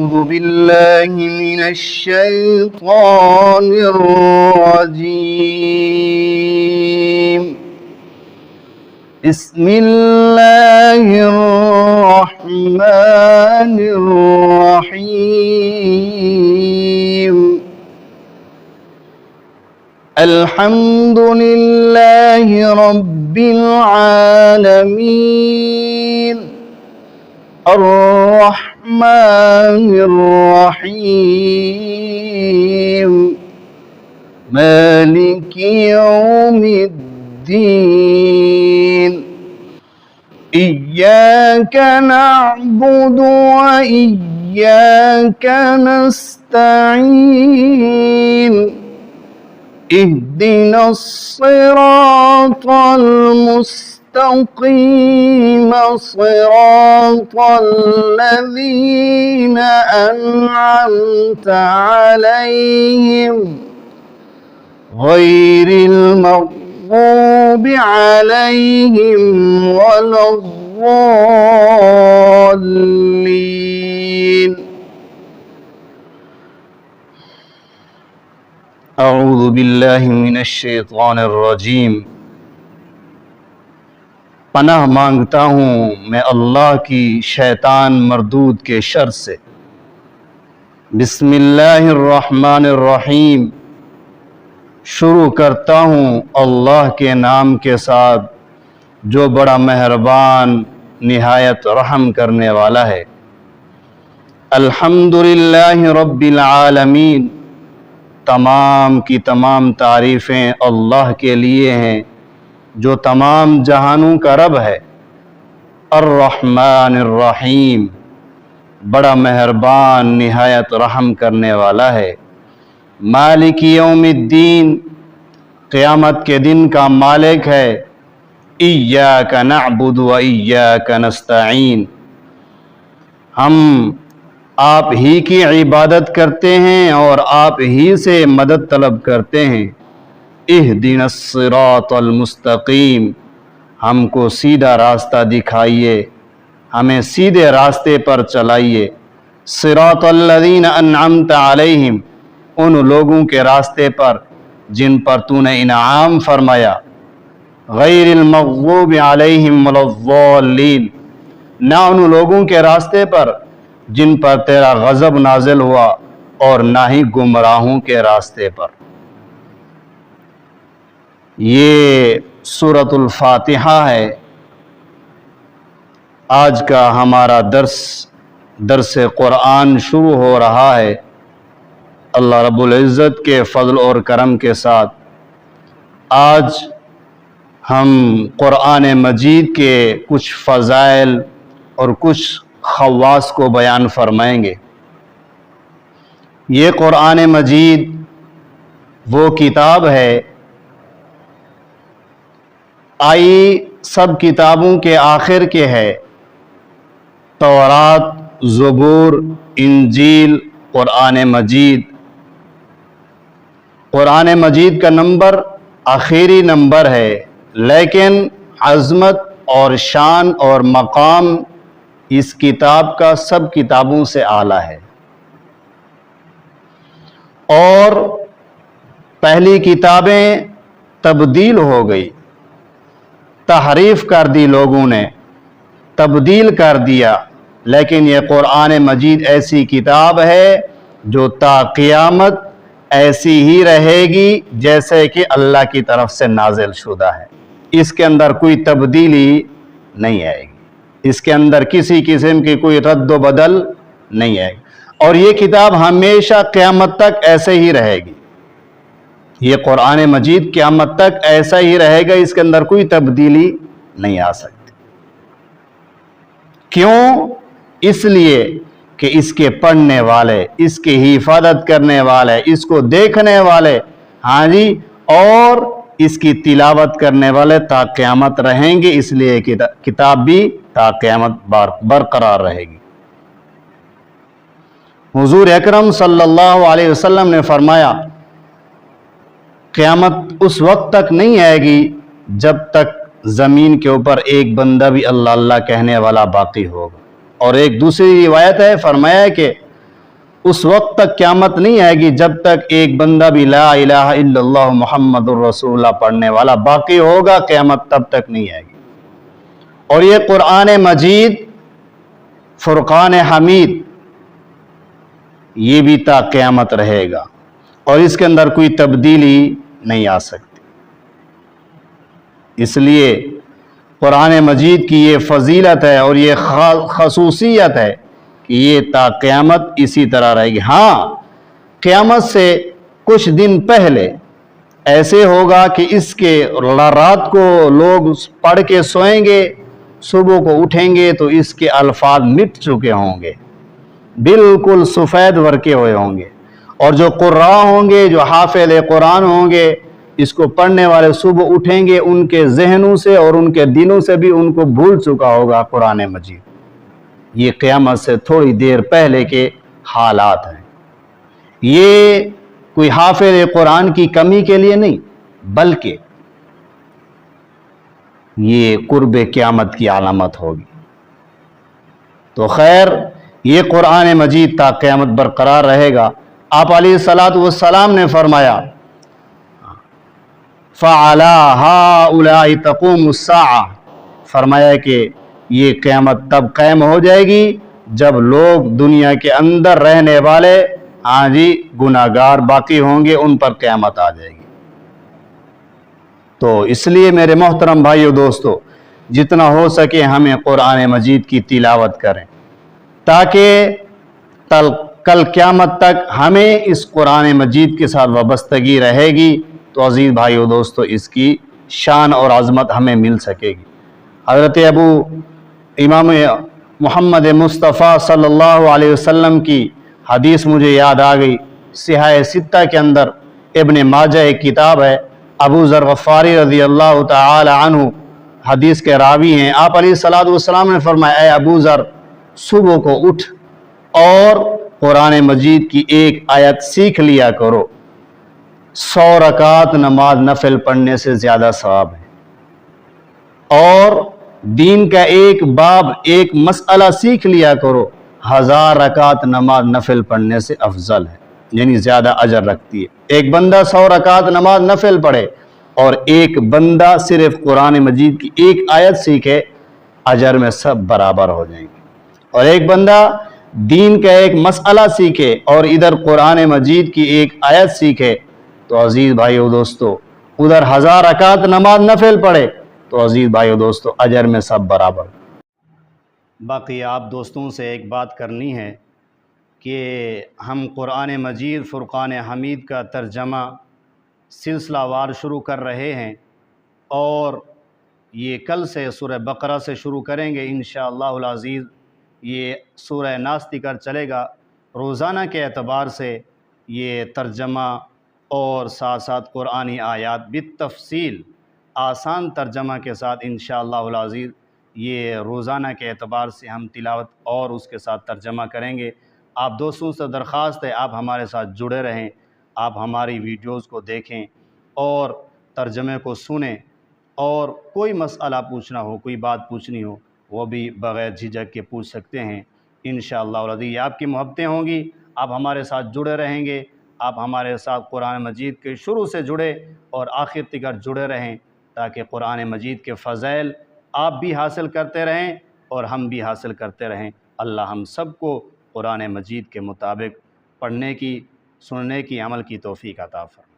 أعوذ بالله من الشيطان الرجيم. بسم الله الرحمن الرحيم. الحمد لله رب العالمين الرحمن الرحيم مالك يوم الدين. إياك نعبد وإياك نستعين. اهدنا الصراط المستقيم صراط الذين أنعمت عليهم غير المغضوب عليهم ولا الضالين. اعوذ باللہ من الشیطان الرجیم. پناہ مانگتا ہوں میں اللہ کی شیطان مردود کے شر سے. بسم اللہ الرحمن الرحیم. شروع کرتا ہوں اللہ کے نام کے ساتھ جو بڑا مہربان نہایت رحم کرنے والا ہے. الحمدللہ رب العالمین. تمام کی تمام تعریفیں اللہ کے لیے ہیں جو تمام جہانوں کا رب ہے. الرحمن الرحیم. بڑا مہربان نہایت رحم کرنے والا ہے. مالک یوم الدین. قیامت کے دن کا مالک ہے. ایاک نعبد و ایاک نستعین. ہم آپ ہی کی عبادت کرتے ہیں اور آپ ہی سے مدد طلب کرتے ہیں. اہدنا الصراط المستقیم. ہم کو سیدھا راستہ دکھائیے، ہمیں سیدھے راستے پر چلائیے. صراط الذین انعمت علیہم. ان لوگوں کے راستے پر جن پر تو نے انعام فرمایا. غیر المغضوب علیہم ولا الضالین. نہ ان لوگوں کے راستے پر جن پر تیرا غضب نازل ہوا اور نہ ہی گمراہوں کے راستے پر. یہ سورۃ الفاتحہ ہے. آج کا ہمارا درس قرآن شروع ہو رہا ہے. اللہ رب العزت کے فضل اور کرم کے ساتھ آج ہم قرآن مجید کے کچھ فضائل اور کچھ خواص کو بیان فرمائیں گے. یہ قرآن مجید وہ کتاب ہے، آئی سب کتابوں کے آخر کے ہے. تورات، زبور، انجیل، قرآن مجید. قرآن مجید کا نمبر آخری نمبر ہے، لیکن عظمت اور شان اور مقام اس کتاب کا سب کتابوں سے اعلیٰ ہے. اور پہلی کتابیں تبدیل ہو گئی، تحریف کر دی، لوگوں نے تبدیل کر دیا. لیکن یہ قرآن مجید ایسی کتاب ہے جو تا قیامت ایسی ہی رہے گی جیسے کہ اللہ کی طرف سے نازل شدہ ہے. اس کے اندر کوئی تبدیلی نہیں آئے گی، اس کے اندر کسی قسم کی کوئی رد و بدل نہیں آئے گی. اور یہ کتاب ہمیشہ قیامت تک ایسے ہی رہے گی. یہ قرآن مجید قیامت تک ایسا ہی رہے گا، اس کے اندر کوئی تبدیلی نہیں آ سکتی. کیوں؟ اس لیے کہ اس کے پڑھنے والے، اس کی حفاظت کرنے والے، اس کو دیکھنے والے، اور اس کی تلاوت کرنے والے تا قیامت رہیں گے. اس لیے کتاب بھی تا قیامت برقرار رہے گی. حضور اکرم صلی اللہ علیہ وسلم نے فرمایا قیامت اس وقت تک نہیں آئے گی جب تک زمین کے اوپر ایک بندہ بھی اللہ اللہ کہنے والا باقی ہوگا. اور ایک دوسری روایت ہے، فرمایا کہ उस वक्त तक क़यामत नहीं आएगी जब तक एक बंदा भी ला इलाहा इल्लल्लाह मुहम्मदुर रसूलुल्लाह पढ़ने वाला बाकी होगा, क़यामत तब तक नहीं आएगी। और ये कुरान मजीद फुरकान हमीद ये भी ता क़यामत रहेगा और इसके अंदर कोई तब्दीली नहीं आ सकती। इसलिए कुरान मजीद की ये फजीलत है और ये खसूसियत है कि ये ता क़यामत इसी तरह रहेगी। हाँ, क़यामत से कुछ दिन पहले ऐसे होगा कि इसके रात को लोग पढ़ के सोएंगे, सुबह को उठेंगे तो इसके अल्फाज मिट चुके होंगे, बिल्कुल सफ़ेद वर्के हुए होंगे। और जो कुर्रा होंगे, जो हाफ़िज़ कुरान होंगे, इसको पढ़ने वाले सुबह उठेंगे, उनके जहनों से और उनके दिलों से भी उनको भूल चुका होगा कुरान मजीद। ये क़यामत से थोड़ी देर पहले के हालात हैं। ये कोई हाफ़िज़ कुरान की कमी के लिए नहीं, बल्कि ये कुर्ब क़यामत की अलामत होगी। तो खैर, ये कुरान मजीद ता क़यामत बरकरार रहेगा। आप अलैहिस्सलातु वस्सलाम ने फरमाया, फ़अला हाउलाई तक़ूमुस्साअ, फरमाया कि ये क़यामत तब कायम हो जाएगी जब लोग दुनिया के अंदर रहने वाले, हाँ जी, गुनाहगार बाकी होंगे, उन पर क़यामत आ जाएगी। तो इसलिए मेरे मोहतरम भाइयों दोस्तों, जितना हो सके हमें कुरान मजीद की तिलावत करें ताकि कल क़यामत तक हमें इस कुरान मजीद के साथ वाबस्तगी रहेगी। तो अज़ीज़ भाइयों दोस्तों, इसकी शान और अज़मत हमें मिल सकेगी। हज़रत अबू इमाम मोहम्मद मुस्तफ़ा सल्लल्लाहु अलैहि वसल्लम की हदीस मुझे याद आ गई। सिहाह सित्ता के अंदर इब्न माजा एक किताब है, अबू ज़र ग़फ़ारी रज़ी अल्लाह तआला अन्हु हदीस के रावी हैं। आप अलैहिस्सलातु वस्सलाम ने फरमाया, ऐ अबू ज़र, सुबह को उठ और कुरान मजीद की एक आयत सीख लिया करो। 100 रकात नमाज नफिल पढ़ने से ज़्यादा सवाब है। और दीन का एक बाब, एक मसला सीख लिया करो, 1000 रकात नमाज नफिल पढ़ने से अफजल है, यानी ज़्यादा अजर रखती है। एक बंदा 100 रकात नमाज नफिल पढ़े और एक बंदा सिर्फ कुरान मजीद की एक आयत सीखे, अजर में सब बराबर हो जाएंगे। और एक बंदा दीन का एक मसला सीखे और इधर कुरान मजीद की एक आयत सीखे, तो अजीज़ भाइयों दोस्तों, उधर 1000 रकात नमाज नफिल पढ़े तो अजीज़ भाइयों दोस्तों अजर में सब बराबर। बाकी आप दोस्तों से एक बात करनी है कि हम कुरान मजीद फुरकान हमीद का तर्जमा सिलसिलावार शुरू कर रहे हैं और ये कल से सूरह बकरा से शुरू करेंगे इंशाअल्लाहुल अज़ीज़। ये सूरह नास तक चलेगा। रोज़ाना के एतबार से ये तर्जमा और साथ साथ कुरानी आयात बितफ़सील आसान तर्जमा के साथ इंशाअल्लाहुल अज़ीज़ ये रोज़ाना के एतबार से हम तिलावत और उसके साथ तर्जमा करेंगे। आप दोस्तों से दरख्वास्त है, आप हमारे साथ जुड़े रहें, आप हमारी वीडियोज़ को देखें और तर्जमे को सुनें। और कोई मसला पूछना हो, कोई बात पूछनी हो, वो भी बग़ैर झिझक के पूछ सकते हैं इंशाअल्लाह। अज़ीज़ आपकी मोहब्बतें होंगी, आप हमारे साथ जुड़े रहेंगे, आप हमारे साथ कुरान मजीद के शुरू से जुड़े और आखिर तक जुड़े रहें ताकि कुरान मजीद के फ़ज़ाइल आप भी हासिल करते रहें और हम भी हासिल करते रहें। अल्लाह हम सबको कुरान मजीद के मुताबिक पढ़ने की, सुनने की, अमल की तौफ़ीक़ अता फ़रमाए।